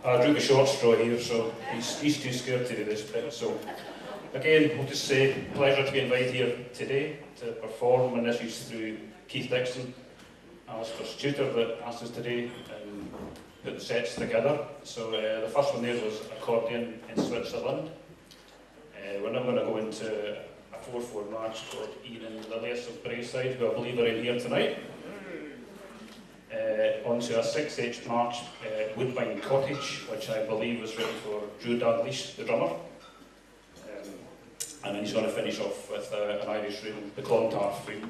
I drew the short straw here, so he's too scared to do this bit. So again, I'll just say, pleasure to be invited here today to perform, and this is through Keith Dixon, Alistair's tutor, that asked us today and put the sets together. So the first one there was Accordion in Switzerland. We're now going to go into a 4/4 march called Ian and Lilius of Braeside, who I believe are in here tonight. Onto a 6/8 march, Woodbine Cottage, which I believe was written for Drew Dalglish, the drummer. And then he's going to finish off with an Irish reel, the Clontarf reel.